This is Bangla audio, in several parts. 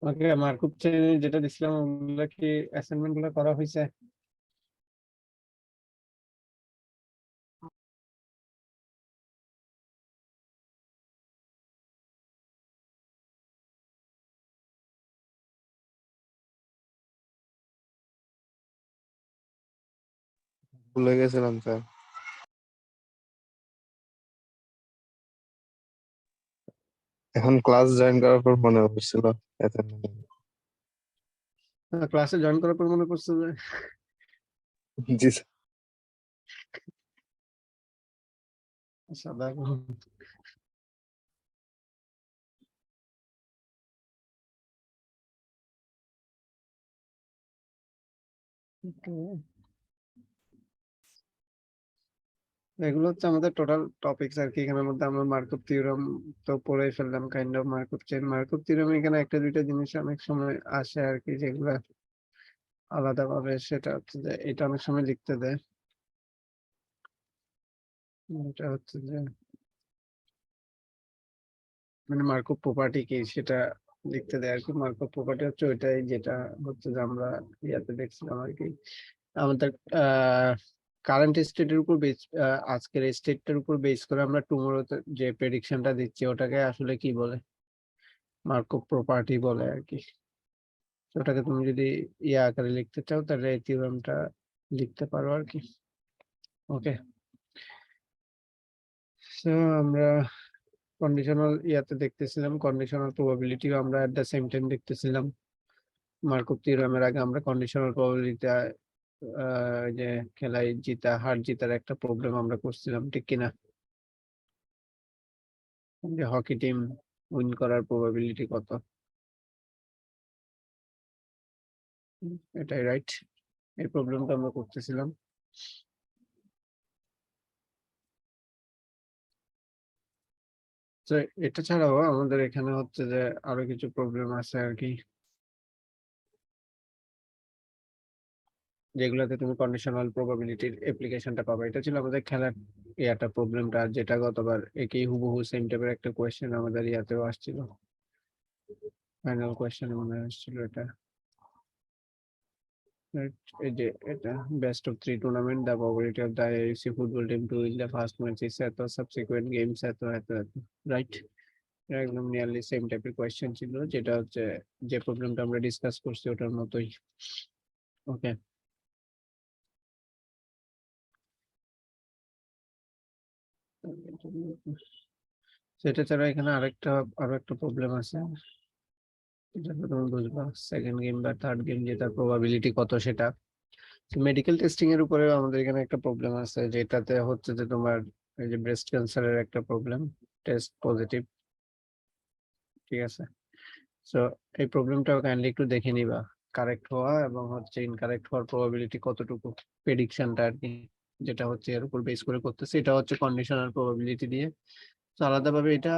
ওকে, মার্কআপ চেইন যেটা দিছিলাম ওগুলা কি অ্যাসাইনমেন্ট গুলো করা হয়েছে? ভুলে গেছিলাম স্যার। এখন ক্লাস জয়েন করার পর মনে পড়ছিল। ক্লাসে জয়েন করার পর মনে করছে যে জি স্যার। সাধারণ। এগুলো হচ্ছে আমাদের টোটাল টপিকস আর কি। এখানের মধ্যে আমরা মার্কআপ থিওরেম তো পড়েই ফেললাম, kind of markup chain. Markup theorem এখানে একটা দুইটা জিনিস অনেক সময় আসে আর কি, যেগুলা আলাদাভাবে, সেটা হচ্ছে যে এটা অনেক সময় লিখতে দেয়। এটা হচ্ছে যে মানে মার্কআপ প্রপার্টি কি সেটা লিখতে দেয় আর কি। মার্কআপ প্রপার্টি হচ্ছে ওইটাই যেটা হচ্ছে যে আমরা ইয়াতে দেখছিলাম আর কি। আমাদের কারেন্ট স্টেটের উপর বেস, আজকের স্টেটটার উপর বেস করে আমরা টুমোরোতে যে প্রেডিকশনটা দিচ্ছি ওটাকে আসলে কি বলে, মার্কআপ প্রপার্টি বলে আর কি। ওটাকে তুমি যদি ইয়া আকারে লিখতে চাও তাহলে এই থিওরেমটা লিখতে পারো আর কি। ওকে, সো আমরা কন্ডিশনাল ইয়াতে দেখতেছিলাম, কন্ডিশনাল প্রবাবিলিটি আমরা এট দ্য সেম টাইম দেখতেছিলাম। মার্কআপ থিওরেমের আগে আমরা কন্ডিশনাল প্রবাবিলিটি যে খেলায় জিতা হার জিতার একটা প্রবলেম আমরা করছিলাম, ঠিক কিনা? যে হকি টিম উইন করার প্রবাবিলিটি কত, এটাই রাইট। এই প্রবলেমটা আমরা করতেছিলাম। তো এটা ছাড়াও আমাদের এখানে হচ্ছে যে আরো কিছু প্রবলেম আছে আর কি, যেগুলোতে তুমি কন্ডিশনাল প্রবাবিলিটির অ্যাপ্লিকেশনটা পাবে। এটা ছিল আমাদের খেলার ইয়াটা প্রবলেমটা, যেটা গতবার একই হুবহু সেম টাইপের একটা কোয়েশ্চেন আমাদের ইয়াতেও আসছিল, ফাইনাল কোয়েশ্চেন মনে আসছিল এটা। Right, এই যে এটা best of 3 tournament, the probability of the AFC football team to win the first match is এত, সাবসিকুয়েন্ট গেমস এত এত এত, রাইট? একদম নিয়ারলি সেম টাইপের কোয়েশ্চেন ছিল, যেটা হচ্ছে যে প্রবলেমটা আমরা ডিসকাস করছি ওটার মতোই। ওকে, সেটা ছাড়া এখানে আরো একটা প্রবলেম আছে, যেটা তুমি বুঝবা। সেকেন্ড গেম বা থার্ড গেম জেতার প্রবাবিলিটি কত সেটা। মেডিকেল টেস্টিং এর উপরে আমাদের এখানে একটা প্রবলেম আছে, যেটাতে হচ্ছে যে তোমার এই যে ব্রেস্ট ক্যান্সারের একটা প্রবলেম, টেস্ট পজিটিভ, ঠিক আছে? সো এই প্রবলেমটাও কাইন্ডলি একটু দেখে নিবা, কারেক্ট হওয়া এবং হচ্ছে ইনকারেক্ট হওয়ার প্রবাবিলিটি কতটুকু, প্রেডিকশনটা আর কি, যেটা হচ্ছে এর উপর বেস করে করতেছে। এটা হচ্ছে কন্ডিশনাল প্রবাবিলিটি দিয়ে। তো আলাদাভাবে এটা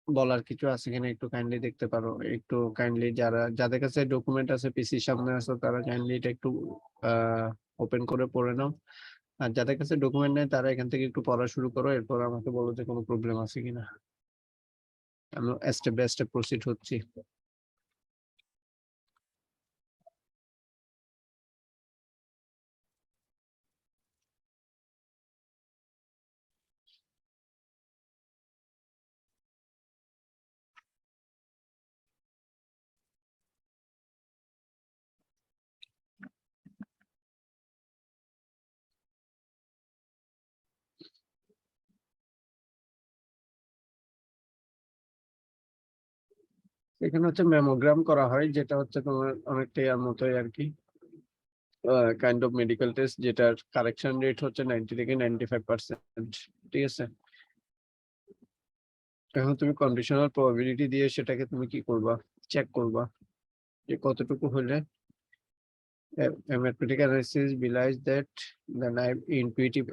বলার কিছু আছে কিনা একটু কাইন্ডলি দেখতে পারো। একটু কাইন্ডলি যাদের কাছে ডকুমেন্ট আছে পিসির সামনে আছে তারা কাইন্ডলি এটা একটু ওপেন করে পড়ে নাও। আর যাদের কাছে ডকুমেন্ট নেই তারা এখান থেকে একটু পড়া শুরু করো, এরপর আমাকে বলো যে কোনো প্রবলেম আছে কিনা। আমি স্টেপ বাই স্টেপ প্রসিড হচ্ছি। এখানে হচ্ছে ম্যামোগ্রাম করা হয়, যেটা হচ্ছে তোমার অনেকটা ইয়ার মতোই আর কি, কাইন্ড অফ মেডিকেল টেস্ট, যেটার কারেকশন রেট হচ্ছে 90 থেকে 95%, ঠিক আছে? এখন তুমি কন্ডিশনাল প্রবাবিলিটি দিয়ে সেটাকে তুমি কি করবা, চেক করবা যে কতটুকু হলে a mathematical analysis belies that the naive intuitive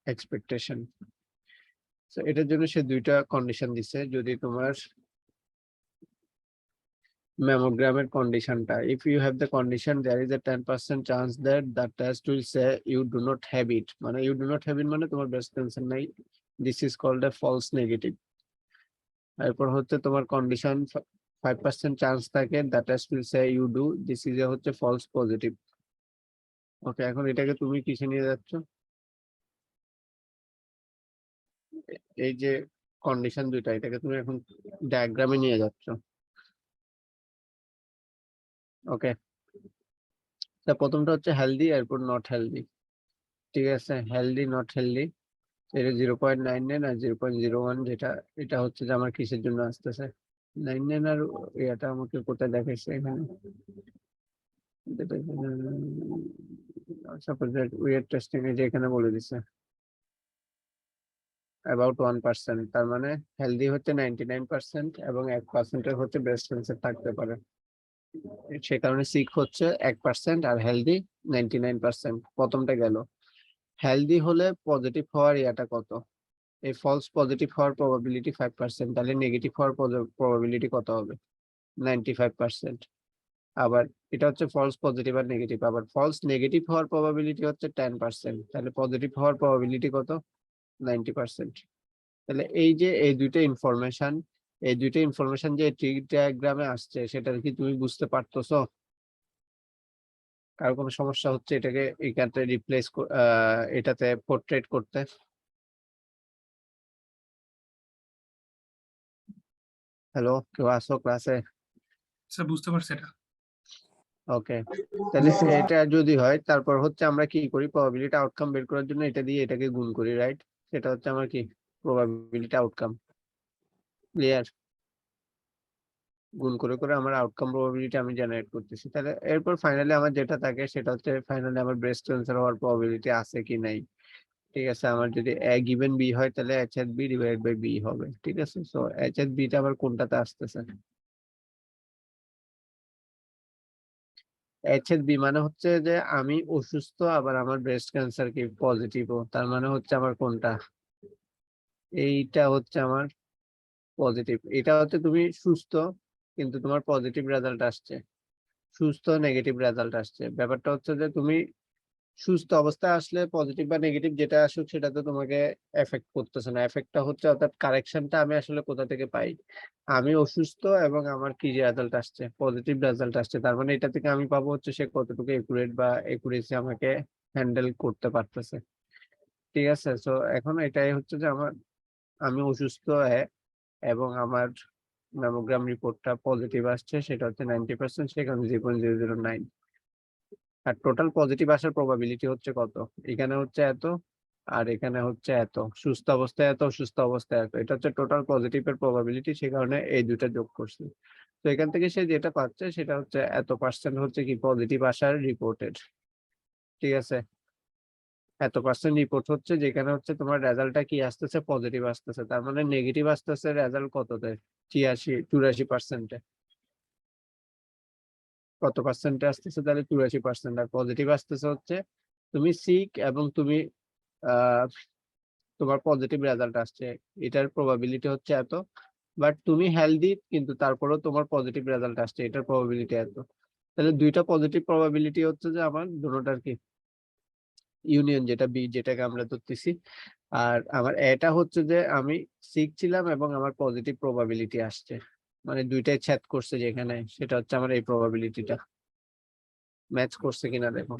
expectation. So এটার জন্য সে দুইটা কন্ডিশন দিছে। যদি তোমার ম্যামোগ্রামের কন্ডিশনটা, if you have the condition there is a 10% chance that the test will say you do not have it, মানে you do not have it মানে তোমার breast cancer নাই, this is called a false negative। এরপর হচ্ছে তোমার কন্ডিশন 5% চান্স থাকে that test will say you do, this is a হচ্ছে false positive. ওকে, এখন এটাকে তুমি কিসে নিয়ে যাচ্ছ? এই যে কন্ডিশন দুইটা, এটাকে তুমি এখন ডায়াগ্রামে নিয়ে যাচ্ছ। ওকে, তা প্রথমটা হচ্ছে হেলদি, এরপর নট হেলদি। ঠিক আছে, হেলদি নট হেলদি, এটা 0.99 আর 0.01, যেটা এটা হচ্ছে যে আমার কিসের জন্য আসতেছে 99 আর এটা আমাকে কোথায় দেখাইছে এখানে, সাপোজ দ্যাট উইয়ার টেস্টিং এ যে এখানে বলে দিছে অ্যাবাউট 1%, তার মানে হেলদি হচ্ছে 99% এবং 1% এর হচ্ছে ব্রেস্ট ক্যান্সার থাকতে পারে। সে কারণে সিক হচ্ছে 1% আর হেলদি 99%। প্রথমটা গেল। হেলদি হলে পজিটিভ হওয়ার ইয়াটা কত? এই ফলস পজিটিভ হওয়ার প্রবাবিলিটি 5%, তাহলে নেগেটিভ হওয়ার প্রবাবিলিটি কত হবে? 95%। আবার এটা হচ্ছে ফলস পজিটিভ আর নেগেটিভ, আবার ফলস নেগেটিভ হওয়ার প্রবাবিলিটি হচ্ছে 10%, তাহলে পজিটিভ হওয়ার প্রবাবিলিটি কত? 90%। তাহলে এই যে এই দুইটা ইনফরমেশন যে ট্রি ডায়াগ্রামে আসছে, সেটা কি তুমি বুঝতে পারতেছো? কারো কোনো সমস্যা হচ্ছে এটাকে এখানে রিপ্লেস এটাতে পোর্ট্রেট করতে? হ্যালো, কেউ আসো ক্লাসে? স্যার বুঝতে পারছি এটা। ওকে, তাহলে এটা যদি হয়, তারপর হচ্ছে আমরা কি করি, প্রবাবিলিটি আউটকাম বের করার জন্য এটা দিয়ে এটাকে গুণ করি, রাইট? সেটা হচ্ছে আমার কি প্রবাবিলিটি আউটকাম। ক্লিয়ার? গুণ করে করে আমার আউটকাম প্রবাবিলিটি আমি জেনারেট করতেছি। তাহলে এরপর ফাইনালি আমার যেটা থাকে সেটা হচ্ছে ফাইনালি আমার ব্রেস্ট ক্যান্সার হওয়ার প্রবাবিলিটি আছে কি নাই। ঠিক আছে, আমার যদি a given b হয় তাহলে h at b divided by b হবে। ঠিক আছে, সো h at b টা আবার কোনটাতে আসতেছে? h at b মানে হচ্ছে যে আমি অসুস্থ আবার আমার ব্রেস্ট ক্যান্সার কি পজিটিভও, তার মানে হচ্ছে আমার কোনটা? এইটা হচ্ছে আমার পজিটিভ। এটা হচ্ছে তুমি সুস্থ কিন্তু তোমার পজিটিভ রেজাল্ট আসছে, সুস্থ নেগেটিভ রেজাল্ট আসছে। ব্যাপারটা হচ্ছে যে তুমি সুস্থ অবস্থায় আসলে পজিটিভ বা নেগেটিভ যেটা আসুক সেটা তো তোমাকে এফেক্ট করতেছে না। এফেক্টটা হচ্ছে, অর্থাৎ কারেকশনটা আমি আসলে কোথা থেকে পাই? আমি অসুস্থ এবং আমার কি রেজাল্ট আসছে? পজিটিভ রেজাল্ট আসছে, তার মানে এটা থেকে আমি পাবো হচ্ছে সে কতটুকু একুরেট বা একুরেসি আমাকে হ্যান্ডেল করতে পারতেছে। ঠিক আছে, সো এখন এটাই হচ্ছে যে আমি অসুস্থ এবং আমার ম্যামোগ্রাম রিপোর্টটা পজিটিভ আসছে, সেটা হচ্ছে 90%, সেখানে 0.009। আর টোটাল পজিটিভ আসার প্রবাবিলিটি হচ্ছে কত? এখানে হচ্ছে এত আর এখানে হচ্ছে এত, সুস্থ অবস্থায় এত, অসুস্থ অবস্থায় এত, এটা হচ্ছে টোটাল পজিটিভ এর প্রবাবিলিটি, সে কারণে এই দুটা যোগ করছি। তো এখান থেকে সে যেটা পাচ্ছে সেটা হচ্ছে এত পার্সেন্ট হচ্ছে কি পজিটিভ আসার রিপোর্টেড। ঠিক আছে, এত পার্সেন্ট রিপোর্ট হচ্ছে যেখানে হচ্ছে তোমার রেজাল্টটা কি আসতেছে? পজিটিভ আসতেছে, তার মানে নেগেটিভ আসতেছে রেজাল্ট কততে? 84 84%। কত পার্সেন্টে আসতেছে তাহলে? 84%। আর পজিটিভ আসতেছে হচ্ছে তুমি সিক এবং তুমি আহ তোমার পজিটিভ রেজাল্ট আসছে, এটার প্রবাবিলিটি হচ্ছে এত। বাট তুমি হেলদি কিন্তু তারপরেও তোমার পজিটিভ রেজাল্ট আসছে, এটার প্রবাবিলিটি এত। তাহলে দুইটা পজিটিভ প্রবাবিলিটি হচ্ছে যে আমার দুটোটার কি ইউনিয়ন, যেটা বি, যেটাকে আমরা ধরতেছি। আর আমার এটা হচ্ছে যে আমি সিক ছিলাম এবং আমার পজিটিভ প্রবাবিলিটি আসছে, মানে দুইটাই ছেদ করছে যেখানে, সেটা হচ্ছে আমার এই প্রবাবিলিটিটা। ম্যাচ করছে কিনা দেখো,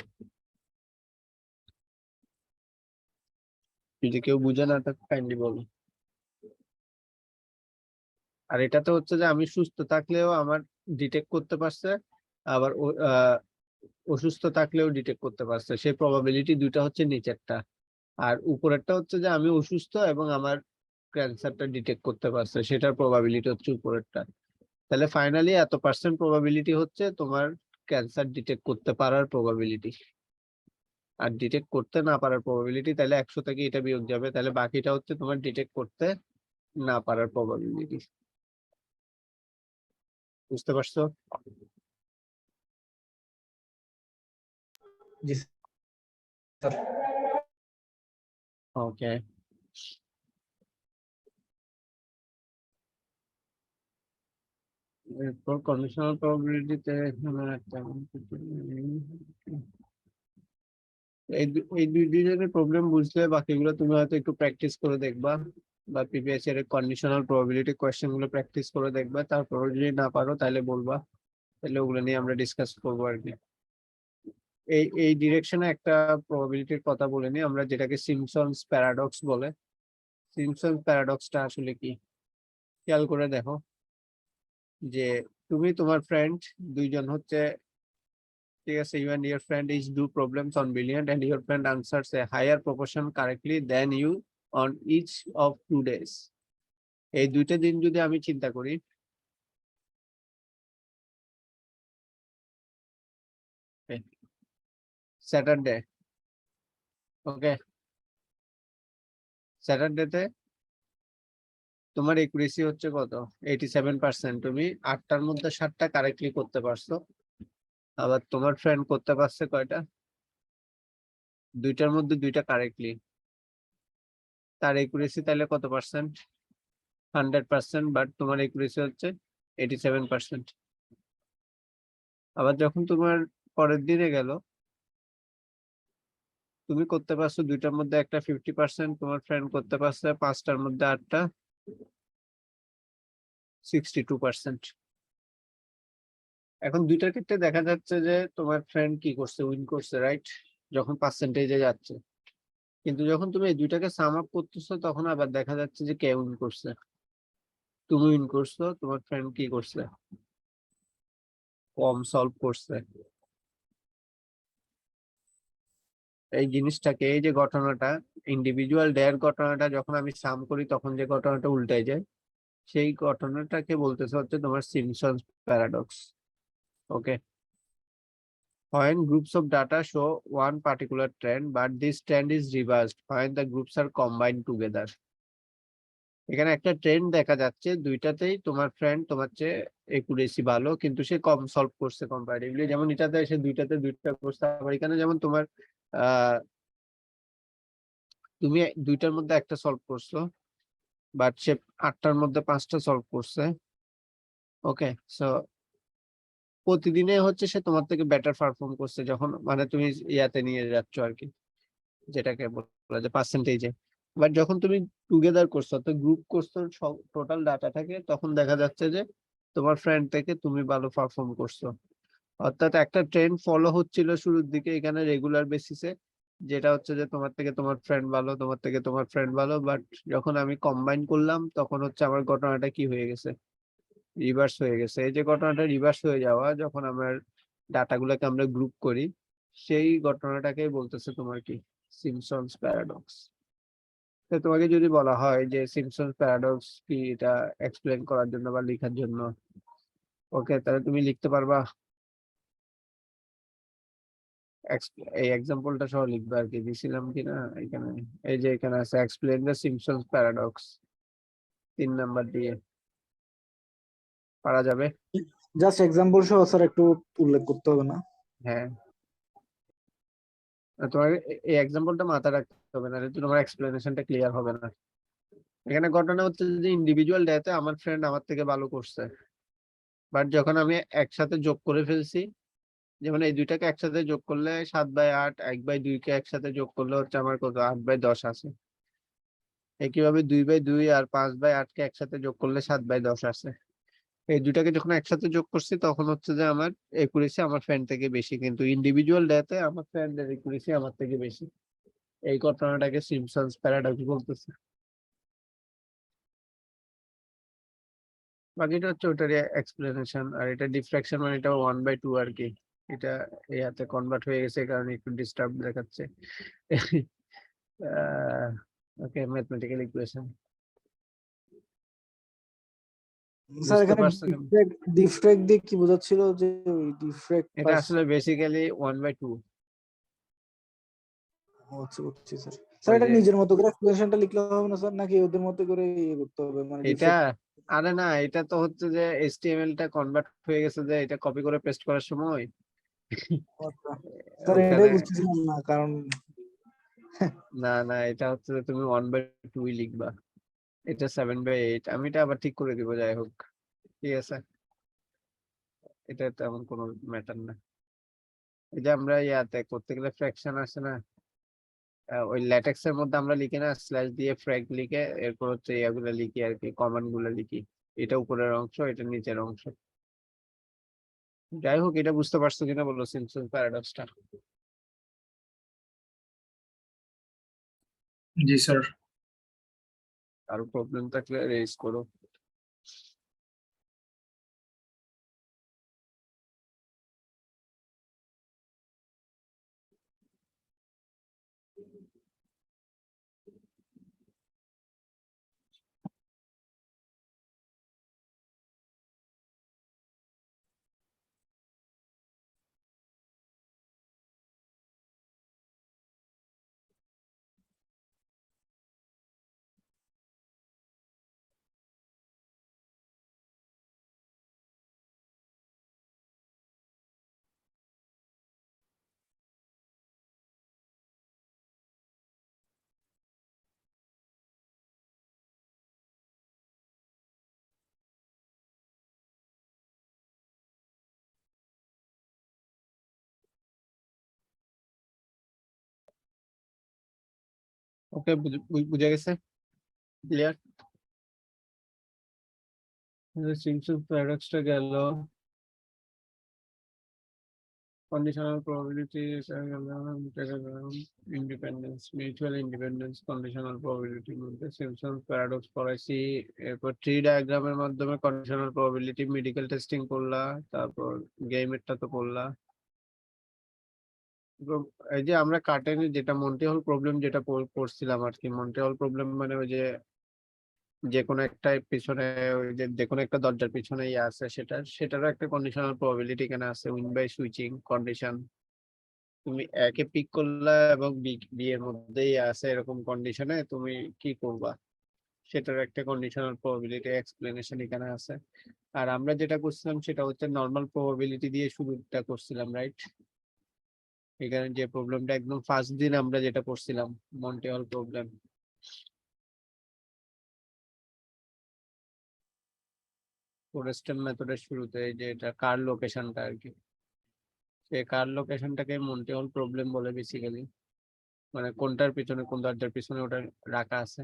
যদি কেউ বুঝে না থাকে কাইন্ডলি বলো। আর এটাতে হচ্ছে যে আমি সুস্থ থাকলেও আমার ডিটেক্ট করতে পারছে, আবার অসুস্থ থাকলেও ডিটেক্ট করতে পারছে, সেই প্রবাবিলিটি দুইটা হচ্ছে নিচেরটা। আর উপরেরটা হচ্ছে যে আমি অসুস্থ এবং আমার ক্যান্সারটা ডিটেক্ট করতে পারছে, সেটার প্রবাবিলিটি হচ্ছে উপরেরটা। তাহলে ফাইনালি এত পার্সেন্ট প্রবাবিলিটি হচ্ছে তোমার ক্যান্সার ডিটেক্ট করতে পারার প্রবাবিলিটি, আর ডিটেক্ট করতে না পারার প্রবাবিলিটি। তাহলে 100 থেকে এটা বিয়োগ যাবে, তাহলে বাকিটা হচ্ছে তোমার ডিটেক্ট করতে না পারার প্রবাবিলিটি। বুঝতে পারছো? জি স্যার। ওকে, এরপর কন্ডিশনাল প্রবাবিলিটিতে এই দুই দুইজনের প্রবলেম বুঝলে বাকিগুলো তুমি হয়তো একটু প্র্যাকটিস করে দেখবা। বা প্রিভিয়াস এর কন্ডিশনাল প্রবাবিলিটি কোয়েশ্চেন গুলো প্র্যাকটিস করে দেখবা, তারপর যদি না পারো তাহলে বলবা, তাহলে ওগুলো নিয়ে আমরা ডিসকাস করবো আর কি। এই ডিরেকশনে একটা প্রবাবিলিটির কথা বলে নিই আমরা, যেটাকে সিমপসনস প্যারাডক্স বলে। সিমপসনস প্যারাডক্সটা আসলে কি খেয়াল করে দেখো, যে তুমি তোমার ফ্রেন্ড দুইজন হচ্ছে, ঠিক আছে, you and your friend is do problems on billion and your friend answers a higher proportion correctly than you on each of 2 days. এই দুইটা দিন যদি আমি চিন্তা করি, স্যাটারডে, ওকে, স্যাটারডেতে তোমার একুরেসি হচ্ছে কত, 87%। তুমি 8টার মধ্যে 7টা কারেক্টলি করতে পারছো, আবার তোমার ফ্রেন্ড করতে পারছে কয়টা, 2টার মধ্যে 2টা কারেক্টলি। তার একুরেসি তাহলে কত পার্সেন্ট, 100%, বাট তোমার একুরেসি হচ্ছে 87%। আবার যখন তোমার পরের দিনে গেল, তুমি করতে পারছো 2টার মধ্যে একটা 50%, তোমার ফ্রেন্ড করতে পারছে 5টার মধ্যে 8টা, 62%। এখন দুইটার ক্ষেত্রে দেখা যাচ্ছে যে তোমার ফ্রেন্ড কি করছে, উইন করছে, রাইট, যখন পার্সেন্টেজে যাচ্ছে। কিন্তু যখন তুমি এই দুইটাকে সাম আপ করতেছো, তখন আবার দেখা যাচ্ছে যে কে উইন করছে, তুমি উইন করছো, তোমার ফ্রেন্ড কি করছে, কম সলভ করছে। এই জিনিসটাকে, এই যে ঘটনাটা, ইন্ডিভিজুয়াল ডে এর ঘটনাটা যখন আমি সাম করি তখন যে ঘটনাটা উল্টে যায়, সেই ঘটনাটাকে বলতেছে হচ্ছে তোমার Simpson's paradox. Okay, when groups of data show one particular trend but this trend is reversed when the groups are combined together. এখানে একটা ট্রেন্ড দেখা যাচ্ছে, দুইটাতেই তোমার ফ্রেন্ড তোমার চেয়ে একুরেসি ভালো, কিন্তু সে কম সলভ করছে কম্পারেটিভলি। যেমন এটাতে সে দুইটাতে 2টা করছে, আবার এখানে যেমন তোমার আহ তুমি 2টার মধ্যে একটা সলভ করছো, বাট সে 8টার মধ্যে 5টা সলভ করছে। ওকে, সো প্রতিদিনে হচ্ছে সে তোমার থেকে বেটার পারফর্ম করছে, যখন মানে তুমি ইয়াতে নিয়ে যাচ্ছ আর কি, যেটাকে বলা যায় পার্সেন্টেজে। বাট যখন তুমি টুগেদার করছো, তো গ্রুপ করছো, সব টোটাল ডাটা থাকে, তখন দেখা যাচ্ছে যে তোমার ফ্রেন্ড থেকে তুমি ভালো পারফর্ম করছো। অর্থাৎ একটা ট্রেন্ড ফলো হচ্ছিল শুরুর দিকে এখানে রেগুলার বেসিসে, যেটা হচ্ছে যে তোমার থেকে তোমার ফ্রেন্ড ভালো, তোমার থেকে তোমার ফ্রেন্ড ভালো, বাট যখন আমি কম্বাইন করলাম তখন হচ্ছে আমার ঘটনাটা কি হয়ে গেছে, রিভার্স হয়ে গেছে। এই যে ঘটনাটা রিভার্স হয়ে যাওয়া, যখন আমার ডাটাগুলোকে আমরা গ্রুপ করি, সেই ঘটনাটাকেই বলতেছে তোমার কি, সিমপসনস প্যারাডক্স। তো তোমাকে যদি বলা হয় যে সিমপসনস প্যারাডক্স কি, এটা এক্সপ্লেন করার জন্য বা লেখার জন্য, ওকে, তাহলে তুমি লিখতে পারবা, এই এক্সাম্পলটা সহ লিখবে আর কি, দিছিলাম কিনা এখানে, এই যে এখানে আছে এক্সপ্লেন দ্য সিমপসনস প্যারাডক্স, 3 নাম্বার দিয়ে পারা যাবে। জাস্ট এক্সাম্পল সহ স্যার একটু উল্লেখ করতে হবে না? হ্যাঁ, তোমাকে এই এক্সাম্পলটা মাথায় রাখতে হবে, না তোমার এক্সপ্লেনেশনটা ক্লিয়ার হবে না। এখানে ঘটনা হচ্ছে যে ইন্ডিভিজুয়াল ডেতে আমার ফ্রেন্ড আমার থেকে ভালো করছে, বাট যখন আমি একসাথে যোগ করে ফেলছি, যেমন এই দুইটাকে একসাথে যোগ করলে 7/8, 1/2 কে একসাথে যোগ করলে হচ্ছে আমার কত, 8/10 আছে। একইভাবে 2/2 আর 5/8 কে একসাথে যোগ করলে 7/10 আছে। এই দুইটাকে যখন একসাথে যোগ করছি, তখন হচ্ছে যে আমার একুরেসি আমার ফ্রেন্ড থেকে বেশি, কিন্তু ইন্ডিভিজুয়াল ডেতে আমার ফ্রেন্ডের একুরেসি আমার থেকে বেশি। এই ঘটনাটাকে সিমপসনস প্যারাডক্স বলতেছে। বাকিটা হচ্ছে ওটারই এক্সপ্লেনেশন। আর এটা ডিফ্রাকশন মানে এটা 1/2 আর কি। এটা এই হাতে কনভার্ট হয়ে গেছে, কারণে একটু ডিস্টার্ব দেখাচ্ছে। ওকে, ম্যাথমেটিক্যাল ইকুয়েশন স্যার বুঝতে এখানে পারছো? ডিফ্রেক্ট দিয়ে কি বোঝাচ্ছিল, যে ডিফ্রেক্ট এটা আসলে বেসিক্যালি 1/2। হচ্ছে বুঝছি স্যার। স্যার ওই এটা যে নিজের মতো করে এক্সপ্লেনেশনটা লিখলে হবে না স্যার, নাকি ওদের মতো করে ইয়ে করতে হবে, মানে এটা, ডিফ্রেক্ট? আরে না, এটা তো হচ্ছে যে এইচটিএমএল টা কনভার্ট হয়ে গেছে, যে এটা কপি করে পেস্ট করার সময় স্যার এটাই ওখানে, বুঝতেছিলাম না, কারণ না না, এটা হচ্ছে যে তুমি 1/2 লিখবা, এটা 7/8। আমি এটা আবার ঠিক করে দিব, যাই হোক, ঠিক আছে, এটা তেমন কোনো ম্যাটার না। এই যে আমরা ইয়াতে করতে গেলে ফ্র্যাকশন আসে না, ওই ল্যাটেক্স এর মধ্যে আমরা লিখি না, স্ল্যাশ দিয়ে ফ্র্যাগ লিখে এরপর হচ্ছে ইয়াগুলো লিখি আর কি, কমান্ড গুলো লিখি। এটা উপরের অংশ, এটা নিচের অংশ। যাই হোক, এটা বুঝতে পারছো কিনা বলো, সিম্পসন প্যারাডক্সটা। জি স্যার। কারো প্রবলেম থাকলে রেজ করো। ওকে, বুঝে গেছে, ক্লিয়ার। সিম্পসন প্যারাডক্সটা গেল, conditional probability, independence, mutual independence, conditional probability মধ্যে সিম্পসন প্যারাডক্স পড়াইছি। এরপর ট্রি ডায়াগ্রামের মাধ্যমে কন্ডিশনাল প্রবাবিলিটি মেডিকেল টেস্টিং করলা, তারপর গেমেরটা তো করলা। এবং এই যে আমরা কাটেনি যেটা মন্টি হল প্রবলেম যেটা করছিলাম আর কি, মন্টি হল প্রবলেম মানে ওই যে কোনো একটা পিছনে, ওই যে কোনো একটা দরজার পিছনে ইয়ে আছে, সেটারও একটা কন্ডিশনাল প্রবাবিলিটি এখানে আছে, উইন বাই সুইচিং কন্ডিশন। তুমি একে পিক করলা এবং বি এর মধ্যেই আছে এরকম কন্ডিশনে তুমি কি করবা, সেটার একটা কন্ডিশনাল প্রবাবিলিটি এক্সপ্লেনেশন এখানে আছে। আর আমরা যেটা করছিলাম সেটা হচ্ছে নর্মাল প্রবাবিলিটি দিয়ে শুরুটা করছিলাম, রাইট? এখানে যে প্রবলেমটা একদম ফার্স্ট দিন আমরা যেটা করছিলাম, মন্টি হল প্রবলেম, ফোরেস্টের মেথডের শুরুতে যে এটা কার লোকেশনটা আর কি, সেই কার লোকেশনটাকে মন্টি হল প্রবলেম বলে বেসিক্যালি। মানে কোনটার পিছনে, কোন দরজার পিছনে ওটা রাখা আছে,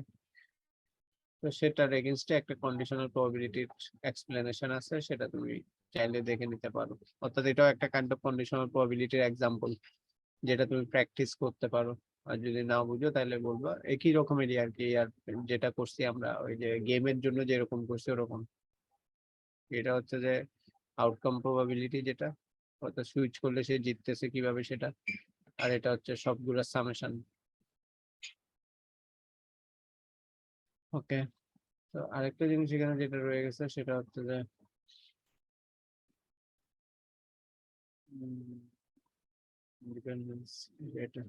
তো সেটার এগেইনস্টে একটা কন্ডিশনাল প্রবাবিলিটির এক্সপ্লেনেশন আছে, সেটা তুমি চাইলে দেখে নিতে পারো। অর্থাৎ এটাও একটা কাইন্ড অফ কন্ডিশনাল প্রবাবিলিটির এক্সাম্পল, যেটা তুমি প্র্যাকটিস করতে পারো। আর যদি না বুঝো তাহলে বলবা, একই রকমেরই আর কি। আর যেটা করছি আমরা ওই যে গেমের জন্য যেরকম করছি ওরকম। এটা হচ্ছে যে আউটকাম প্রবাবিলিটি, যেটা অর্থাৎ সুইচ করলে সে জিততেছে কিভাবে সেটা। আর এটা হচ্ছে সবগুলোর সামেশন। ওকে, তো আরেকটা জিনিস এখানে যেটা রয়ে গেছে সেটা হচ্ছে যে ইন্ডিপেন্ডেন্স, এটা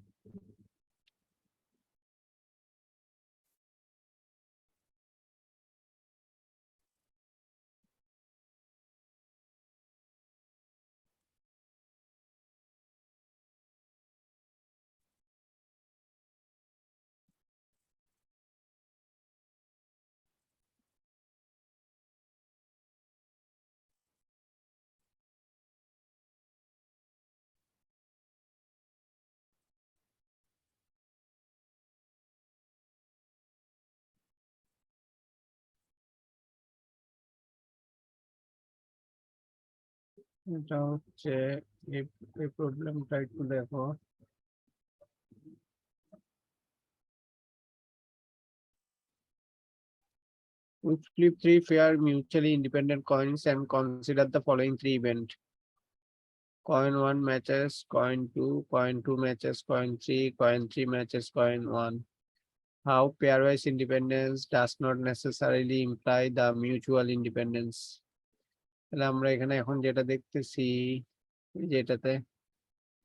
এটা হচ্ছে এই এই প্রবলেমটা একটু দেখো। We flip three fair mutually independent coins and consider the following three events. Coin 1 matches coin 2, coin 2 matches coin 3, coin 3 matches coin 1. How pairwise independence does not necessarily imply the mutual independence. তাহলে আমরা এখানে এখন যেটা দেখতেছি, যেটাতে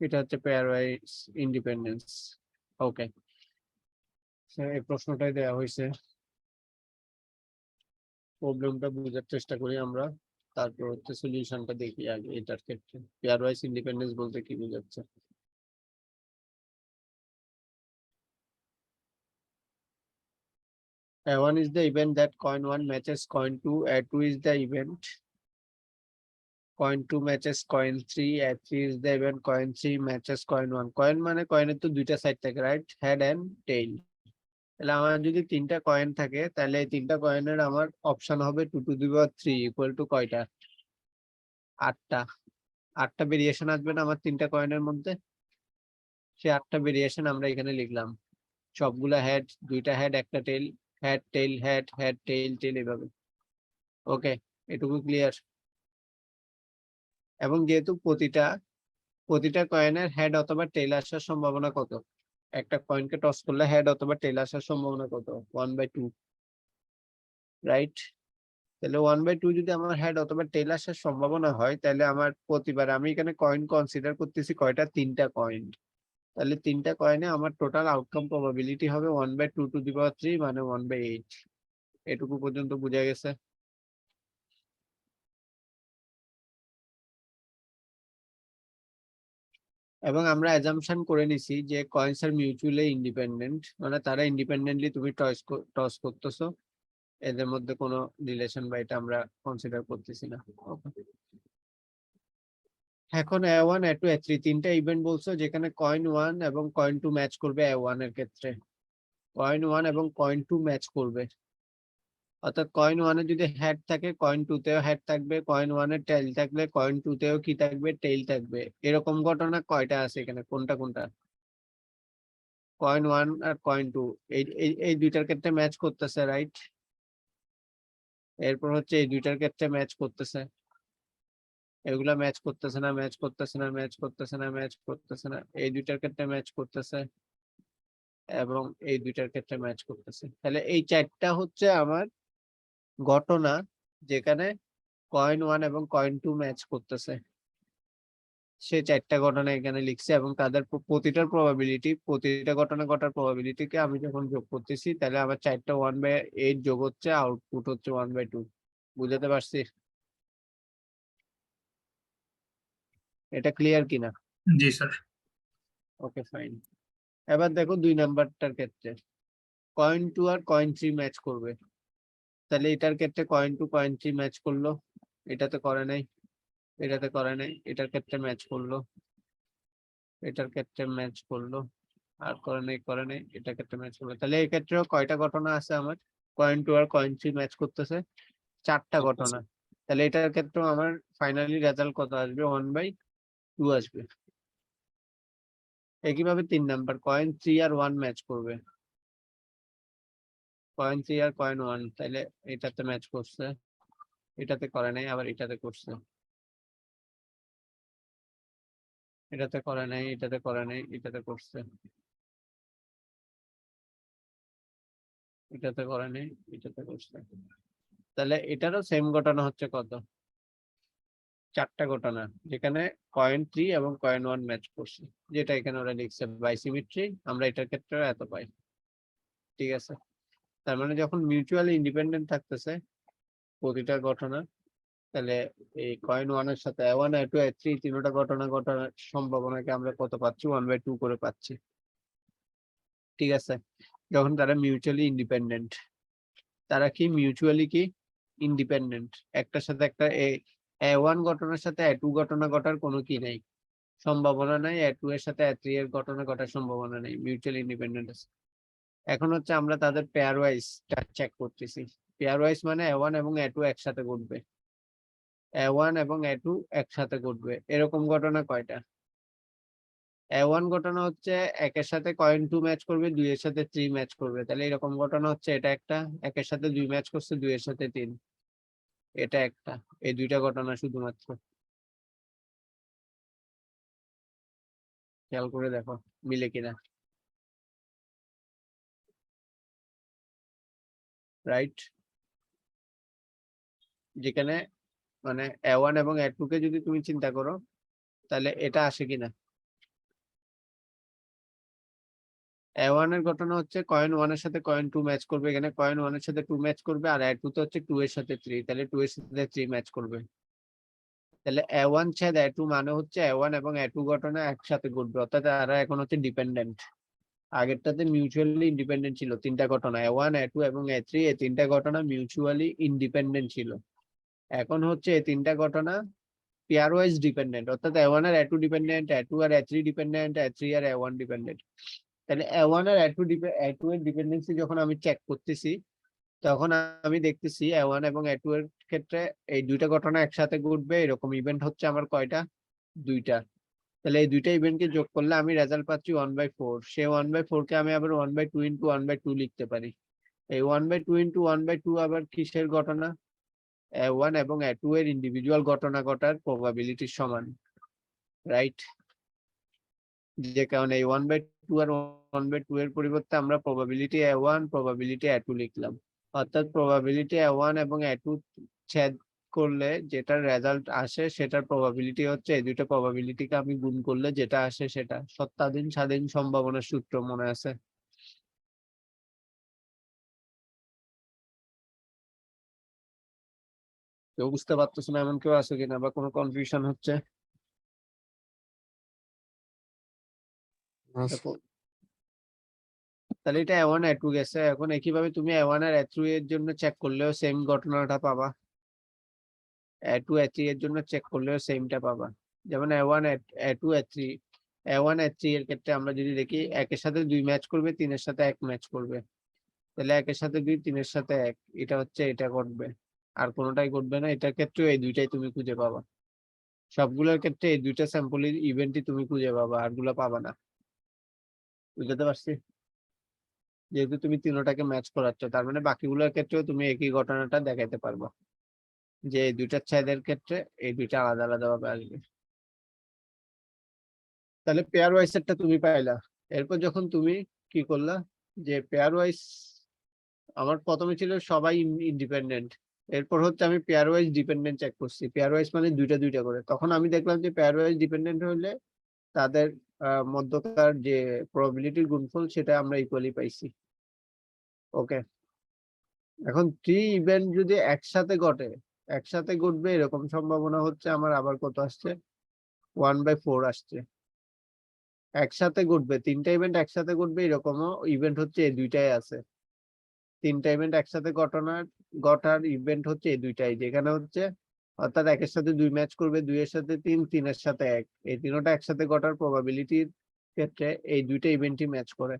এটা হচ্ছে পেয়ারওয়াইজ ইন্ডিপেন্ডেন্স। ওকে, এই প্রশ্নটাই দেওয়া হয়েছে, প্রবলেমটা বোঝার চেষ্টা করি আমরা, তারপর হচ্ছে সলিউশনটা দেখি আগে এটার ক্ষেত্রে। পেয়ারওয়াইজ ইন্ডিপেন্ডেন্স বলতে কি বোঝাচ্ছে? A1 is the event that coin 1 matches coin 2. A2 is the event coin 2 matches coin 3, A3 is the event, coin 3 matches coin 1. Coin মানে কয়েনের তো দুইটা সাইড থাকে, রাইট? Head and tail. তাহলে আমার যদি তিনটা কয়েন থাকে তাহলে এই তিনটা কয়েনের আমার অপশন হবে 2 to the power 3 equal to কয়টা? 8টা। 8টা ভেরিয়েশন আসবে না আমার তিনটা কয়েনের মধ্যে? সে 8টা ভেরিয়েশন আমরা এখানে লিখলাম, সবগুলা হেড, দুইটা হেড একটা tail, head tail head head tail tail এভাবে। ওকে, এটুকু ক্লিয়ার? এবং যেহেতু প্রতিটা কয়েনের হেড অথবা টেইল আসার সম্ভাবনা কত? একটা কয়েনকে টস করলে হেড অথবা টেইল আসার সম্ভাবনা কত? 1/2, রাইট? তাহলে 1/2 যদি আমার হেড অথবা টেইল আসার সম্ভাবনা হয়, তাহলে আমার প্রতিবার আমি এখানে কয়েন কনসিডার করতেছি কয়টা? তিনটা কয়েন। তাহলে তিনটা কয়েনে আমার টোটাল আউটকাম প্রবাবিলিটি হবে 1/2 to the power 3 মানে 1/8। এটুকু পর্যন্ত বোঝা গেছে? এবং আমরা অ্যাজাম্পশন করে নিছি যে কয়েনস আর মিউচুয়ালি ইন্ডিপেন্ডেন্ট, মানে তারা ইন্ডিপেন্ডেন্টলি তুমি টস করতেছো, এদের মধ্যে কোনো রিলেশন বা এটা আমরা কনসিডার করতেছি না। এখন A1 A2 A3 তিনটা ইভেন্ট বলছো যেখানে কয়েন 1 এবং কয়েন 2 ম্যাচ করবে A1 এর ক্ষেত্রে, কয়েন 1 এবং কয়েন 2 ম্যাচ করবে। অর্থাৎ কয়েন 1 এ যদি হেড থাকে কয়েন 2 তেও হেড থাকবে, কয়েন 1 এর টেইল থাকলে কয়েন 2 তেও কি থাকবে? টেইল থাকবে। এরকম ঘটনা কয়টা আছে এখানে? কোনটা কোনটা? কয়েন 1 আর কয়েন 2 এই দুইটার ক্ষেত্রে ম্যাচ করতেছে, রাইট? এরপর হচ্ছে এই দুইটার ক্ষেত্রে ম্যাচ করতেছে, এগুলা ম্যাচ করতেছে না, ম্যাচ করতেছে না, ম্যাচ করতেছে না, ম্যাচ করতেছে না, এই দুইটার ক্ষেত্রে ম্যাচ করতেছে এবং এই দুইটার ক্ষেত্রে ম্যাচ করতেছে। তাহলে এই চারটা হচ্ছে আমার ঘটনা যেখানে কয়েন 1 এবং কয়েন 2 ম্যাচ করতেছে। সে চারটা ঘটনা এখানে লিখছে এবং তাদের প্রতিটার প্রবাবিলিটি, প্রতিটা ঘটনা ঘটার প্রবাবিলিটিকে আমি যখন যোগ করতেছি তাহলে আমার চারটা 1/8 যোগ হচ্ছে, আউটপুট হচ্ছে 1/2। বুঝাতে পারছি? এটা ক্লিয়ার কিনা? জি স্যার। Okay fine. এবার দেখো 2 নাম্বারটার ক্ষেত্রে কয়েন 2 আর কয়েন 3 ম্যাচ করবে। তাহলে এটার ক্ষেত্রে কয়েন 2 কয়েন 3 ম্যাচ করলো, এটাতে করে নাই, এটাতে করে নাই, এটার ক্ষেত্রে ম্যাচ করলো, এটার ক্ষেত্রে ম্যাচ করলো, আর করে নাই, এটার ক্ষেত্রে ম্যাচ করলো। তাহলে এই ক্ষেত্রেও কয়টা ঘটনা আছে আমার? কয়েন 2 আর কয়েন 3 ম্যাচ করতেছে, 4টা ঘটনা। তাহলে এটার ক্ষেত্রেও আমার ফাইনালি রেজাল্ট কত আসবে? 1/2 আসবে। একইভাবে 3 নাম্বার কয়েন 3 আর 1 ম্যাচ করবে, কয়েন 3 আর কয়েন 1, তাহলে এটাতে ম্যাচ করছে, এটাতে করে নাই, আবার এটাতে করছে, এটাতে করে নাই, এটাতে করে নাই, এটাতে করছে, এটাতে করে নাই, এটাতে করছে। তাহলে এটারও সেম ঘটনা হচ্ছে কত? 4টা ঘটনা যেখানে কয়েন 3 এবং কয়েন 1 ম্যাচ করছে, যেটা এখানে ওরা লিখছে বাই সিমেট্রি। আমরা এটার ক্ষেত্রে এত পাই। ঠিক আছে? তার মানে যখন মিউচুয়ালি ইন্ডিপেন্ডেন্ট থাকতেছে প্রতিটা ঘটনা, তাহলে এই কয়েন 1 এর সাথে A1 A2 A3 তিনটা ঘটনা ঘটার সম্ভাবনাকে আমরা কত পাচ্ছি? 1/2 করে পাচ্ছি। ঠিক আছে? যখন তারা মিউচুয়ালি ইন্ডিপেন্ডেন্ট, তারা কি মিউচুয়ালি কি ইন্ডিপেন্ডেন্ট, একটার সাথে একটা A1 ঘটনার সাথে A2 ঘটনা ঘটার কোনো কি নাই, সম্ভাবনা নাই, A2 এর সাথে A3 এর ঘটনা ঘটার সম্ভাবনা নেই, মিউচুয়ালি ইন্ডিপেন্ডেন্ট আছে। এখন হচ্ছে আমরা তাদের পেয়ার ওয়াইজ চেক করতেছি। পেয়ার ওয়াইজ মানে A1 এবং A2 একসাথে ঘটবে, A1 এবং A2 একসাথে ঘটবে, এরকম ঘটনা কয়টা? A1 ঘটনা হচ্ছে একের সাথে কয়েন 2 ম্যাচ করবে, 2 এর সাথে 3 ম্যাচ করবে, তাহলে এরকম ঘটনা হচ্ছে এটা একটা, একের সাথে 2 ম্যাচ করছে, 2 এর সাথে 3, এটা একটা। এই দুইটা ঘটনা শুধুমাত্র, খেয়াল করে দেখো মিলে কিনা, রাইট? যেখানে মানে A1 এবং A2 কে যদি তুমি চিন্তা করো তাহলে এটা আসে কিনা? A1 এর ঘটনা হচ্ছে কয়েন 1 এর সাথে কয়েন 2 ম্যাচ করবে, এখানে কয়েন 1 এর সাথে 2 ম্যাচ করবে, আর A2 তে হচ্ছে 2 এর সাথে 3, তাহলে 2 এর সাথে 3 ম্যাচ করবে। তাহলে A1 ছেদ A2 মানে হচ্ছে A1 এবং A2 ঘটনা একসাথে ঘটবে, অর্থাৎ তারা এখন হচ্ছে ডিপেন্ডেন্ট। আগেরটাতে মিউচুয়ালি ইন্ডিপেন্ডেন্ট ছিল, তিনটা ঘটনা A1 A2 এবং A3, এই তিনটা ঘটনা মিউচুয়ালি ইন্ডিপেন্ডেন্ট ছিল। এখন হচ্ছে এই তিনটা ঘটনা পেয়ার ওয়াইজ ডিপেন্ডেন্ট, অর্থাৎ A1 আর A2 ডিপেন্ডেন্ট, A2 আর A3 ডিপেন্ডেন্ট, A3 আর A1 ডিপেন্ডেন্ট। তাহলে A1 আর A2 এর ডিপেন্ডেন্সি যখন আমি চেক করতেছি, তখন আমি দেখতেছি A1 এবং A2 এর ক্ষেত্রে এই দুইটা ঘটনা একসাথে ঘটবে, এরকম ইভেন্ট হচ্ছে আমার কয়টা? দুইটা। তাহলে এই দুইটা ইভেন্টকে যোগ করলে আমি রেজাল্ট পাচ্ছি 1/4। সেই 1/4 কে আমি আবার 1/2 ইন্টু 1/2 লিখতে পারি। এই 1/2 ইন্টু 1/2 আবার কিসের ঘটনা? A1 এবং A2 এর ইন্ডিভিজুয়াল ঘটনা ঘটার প্রবাবিলিটির সমান, রাইট? যে কারণে এই 1/2 আর 1/2 এর পরিবর্তে আমরা প্রবাবিলিটি A1 প্রবাবিলিটি A2 লিখলাম। অর্থাৎ প্রবাবিলিটি A1 এবং A2 ছেদ করলে যেটার রেজাল্ট আসে সেটার প্রবাবিলিটি হচ্ছে এই দুটো প্রবাবিলিটিকে আমি গুণ করলে যেটা আসে সেটা। সত্যাধীন স্বাধীন সম্ভাবনার সূত্র মনে আছে? কেউ বুঝতে পারতেছে না এমন কেউ আছে কিনা, বা কোনো কনফিউশন হচ্ছে? দেখো, তাহলে এটা A1 A2 গেছে। এখন একইভাবে তুমি A1 আর A3 এর জন্য চেক করলেও সেম ঘটনাটা পাবা, A2 A3 এর জন্য চেক করলেও সেমটা পাবা। যেমন A1 A2 A3, A1 A3 এর ক্ষেত্রে আমরা যদি দেখি একের সাথে 2 ম্যাচ করবে, 3 এর সাথে 1 ম্যাচ করবে। তাহলে একের সাথে 2, 3 এর সাথে 1, এটা হচ্ছে এটা ঘটবে, আর কোনোটাই ঘটবে না। এটার ক্ষেত্রেও এই দুইটাই তুমি খুঁজে পাবা। সবগুলোর ক্ষেত্রে এই দুইটা স্যাম্পলের ইভেন্টই তুমি খুঁজে পাবা, আরগুলা পাবা না। বুঝতে পারছি? যেহেতু তুমি তিনোটাকে ম্যাচ করাচ্ছ, তার মানে বাকিগুলোর ক্ষেত্রেও তুমি একই ঘটনাটা দেখাইতে পারবা, যে এই দুইটার ছেদের ক্ষেত্রে এই দুইটা আলাদা আলাদা ভাবে আসবে। তাহলে পেয়ার ওয়াইজ এরটা তুমি পাইলা। এরপর যখন তুমি কি করলা, যে পেয়ার ওয়াইজ আমার প্রথমে ছিল সবাই ইন্ডিপেন্ডেন্ট, এরপর হচ্ছে আমি পেয়ার ওয়াইজ ডিপেন্ডেন্ট চেক করছি। পেয়ার ওয়াইজ মানে দুইটা দুইটা করে। তখন আমি দেখলাম যে পেয়ার ওয়াইজ ডিপেন্ডেন্ট হলে তাদের মধ্যকার যে প্রবাবিলিটির গুণফল সেটা আমরা ইকুয়ালি পাইছি। ওকে, এখন 3 ইভেন্ট যদি একসাথে ঘটে, একসাথে ঘটবে এরকম সম্ভাবনা হচ্ছে আমার আবার কত আসছে? 1/4 আসছে। একসাথে ঘটবে, 3টা ইভেন্ট একসাথে ঘটবে এরকমও ইভেন্ট হচ্ছে এই দুইটাই আছে। 3টা ইভেন্ট একসাথে ঘটার ইভেন্ট হচ্ছে এই দুইটাই, যেখানে হচ্ছে অর্থাৎ একের সাথে 2 ম্যাচ করবে, 2 এর সাথে 3, 3 এর সাথে 1, এই তিনটা একসাথে ঘটার প্রবাবিলিটির ক্ষেত্রে এই দুইটা ইভেন্টই ম্যাচ করে।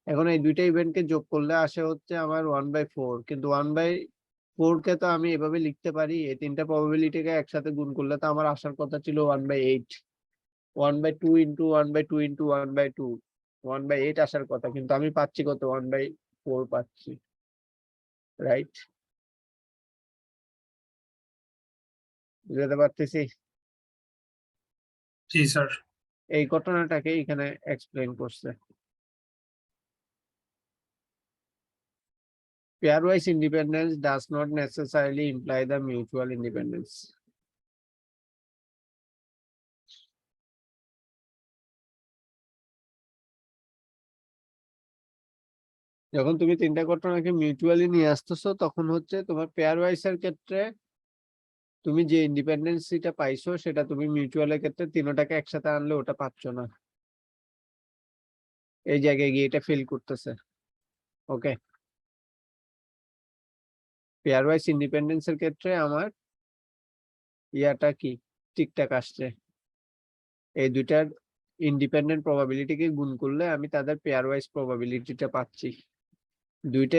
এখন এই দুইটা ইভেন্টকে যোগ করলে আসে হচ্ছে আমার 1/4, কিন্তু 1/4 কে তো আমি এভাবে লিখতে পারি, এই তিনটা প্রবাবিলিটিকে একসাথে গুণ করলে তো আমার আসার কথা ছিল 1/8। 1/2 ইন্টু 1/2 ইন্টু 1/2, 1/8 আসার কথা, কিন্তু আমি পাচ্ছি কত? 1/4 পাচ্ছি, রাইট? বুঝতে পারতেছি? জি স্যার। এই ঘটনাটাকে এখানে এক্সপ্লেন করছে। Pairwise independence does not necessarily imply the mutual independence. যখন তুমি তিনটা ঘটনাকে মিউচুয়ালি নিয়ে আসতেছো, তখন হচ্ছে তোমার পেয়ার ওয়াইজ এর ক্ষেত্রে তুমি যে ইন্ডিপেন্ডেন্সিটা পাইছো সেটা তুমি মিউচুয়ালের ক্ষেত্রে তিনটাকে একসাথে আনলে ওটা পাচ্ছ না। এই জায়গায় গিয়ে এটা ফেল করতেছে। ওকে, পেয়ার ওয়াইজ ইন্ডিপেন্ডেন্স এর ক্ষেত্রে আমার ইয়াটা কি ঠিকঠাক আসছে। এই দুইটার ইন্ডিপেন্ডেন্ট প্রবাবিলিটিকে গুণ করলে আমি তাদের পেয়ার ওয়াইজ প্রবাবিলিটিটা পাচ্ছি। দুইটা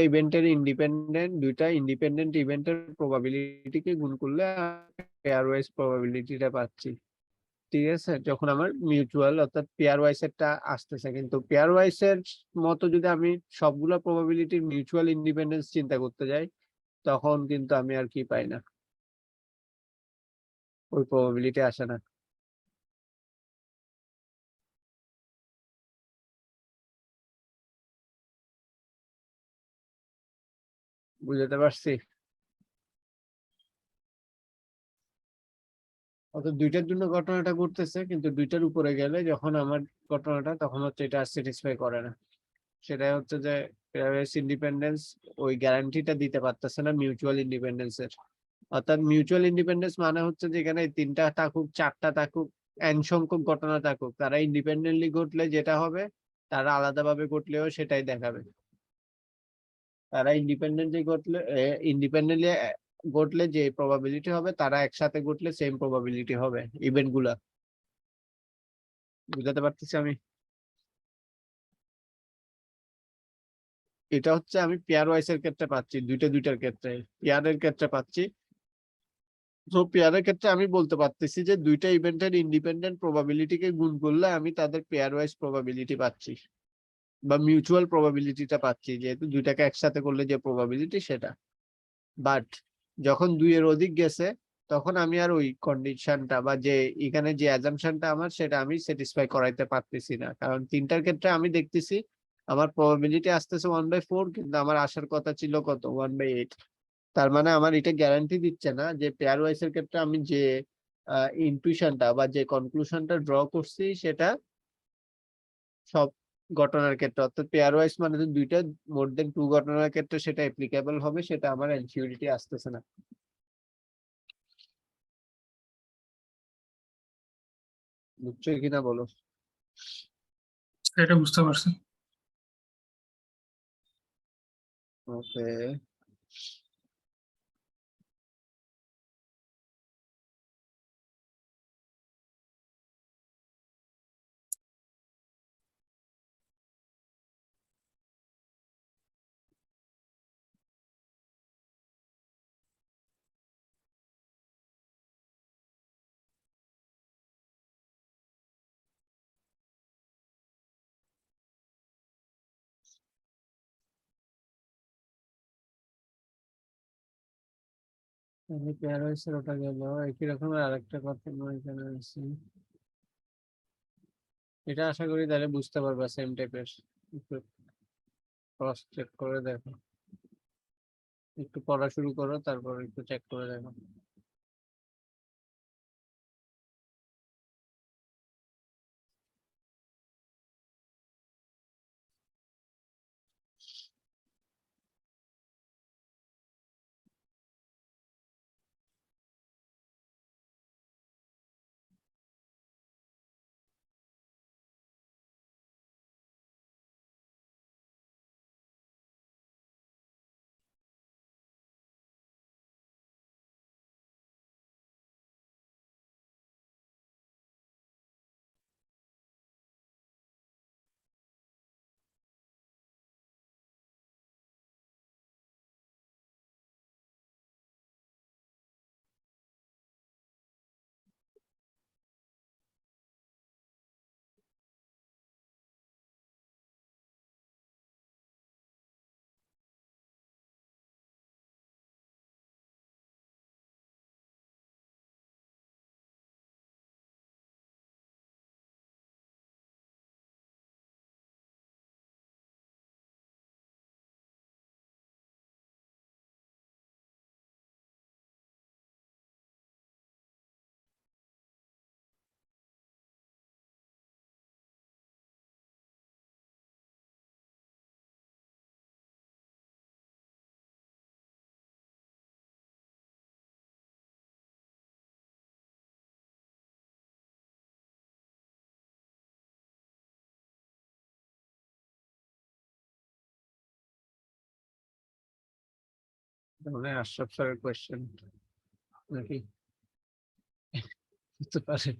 ইন্ডিপেন্ডেন্ট ইভেন্টের প্রবাবিলিটিকে গুণ করলে পেয়ার ওয়াইজ প্রবাবিলিটিটা পাচ্ছি। ঠিক আছে, যখন আমার মিউচুয়াল অর্থাৎ পেয়ার ওয়াইজ এরটা আসতেছে। কিন্তু পেয়ার ওয়াইজ এর মতো যদি আমি সবগুলো প্রবাবিলিটির মিউচুয়াল ইন্ডিপেন্ডেন্স চিন্তা করতে যাই, তখন কিন্তু আমি আর কি পাই না, ওই প্রবাবিলিটি আসে না। বুঝতে পারছি? অর্থাৎ দুইটার জন্য ঘটনাটা ঘটতেছে, কিন্তু দুইটার উপরে গেলে যখন আমার ঘটনাটা, তখন হচ্ছে এটা স্যাটিসফাই করে না। সেটাই হচ্ছে যে পেয়ারওয়াইজ ইন্ডিপেন্ডেন্স ওই গ্যারান্টিটা দিতে পারতেছে না মিউচুয়াল ইন্ডিপেন্ডেন্সের। অর্থাৎ মিউচুয়াল ইন্ডিপেন্ডেন্স মানে হচ্ছে যে এখানে তিনটা থাকুক, চারটা থাকুক, n সংখ্যক ঘটনা থাকুক, তারা ইন্ডিপেন্ডেন্টলি ঘটলে যেটা হবে, তারা আলাদাভাবে ঘটলেও সেটাই দেখাবে। তারা ইন্ডিপেন্ডেন্টলি ঘটলে ইন্ডিপেন্ডেন্টলি ঘটলে যে প্রবাবিলিটি হবে তারা একসাথে ঘটলে সেম প্রবাবিলিটি হবে ইভেন্ট গুলা। বুঝাতে পারতেছি আমি? এটা হচ্ছে আমি পেয়ার ওয়াইজ এর ক্ষেত্রে পাচ্ছি, দুইটার ক্ষেত্রে। পেয়ারের ক্ষেত্রে পাচ্ছি, তো পেয়ারের ক্ষেত্রে আমি বলতে পারতেছি যে দুইটা ইভেন্টের ইন্ডিপেন্ডেন্ট প্রবাবিলিটিকে গুণ করলে আমি তাদের পেয়ার ওয়াইজ প্রবাবিলিটি পাচ্ছি বা মিউচুয়াল প্রবাবিলিটিটা পাচ্ছি, যেহেতু দুইটাকে একসাথে করলে যে প্রবাবিলিটি সেটা। বাট যখন দুইয়ের অধিক গেছে তখন আমি আর ওই কন্ডিশনটা বা যে এখানে যে অ্যাজাম্পশনটা আমার সেটা আমি স্যাটিসফাই করাইতে পারতেছি না, কারণ তিনটার ক্ষেত্রে আমি দেখতেছি আমার প্রবাবিলিটি আসতেছে 1/4, কিন্তু আমার আসার কথা ছিল কত 1/8। তার মানে আমার এটা গ্যারান্টি দিচ্ছে না যে পেয়ার ওয়াইজ এর ক্ষেত্রে আমি যে ইনটুইশনটা বা যে কনক্লুশনটা ড্র করছি সেটা সব ঘটনার ক্ষেত্রে, অর্থাৎ পেয়ার ওয়াইজ মানে তো দুইটা মোর দেন 2 ঘটনার ক্ষেত্রে সেটা অ্যাপ্লিকেবল হবে, সেটা আমার এনসিউরিটি আসতেছে না। বুঝছো কিনা বলো? এটা বুঝতে পারছি। ওকে, তাহলে পেয়ার ওয়াইজ এর ওটা গেল। একই রকমের আরেকটা কথা আমার এখানে আছে, এটা আশা করি তাহলে বুঝতে পারবা সেম টাইপের। একটু ক্রস চেক করে দেখো, একটু পড়া শুরু করো তারপর একটু চেক করে দেখো। তাহলে আশরাফ স্যারের কোয়েশ্চেন নাকি হতে পারে।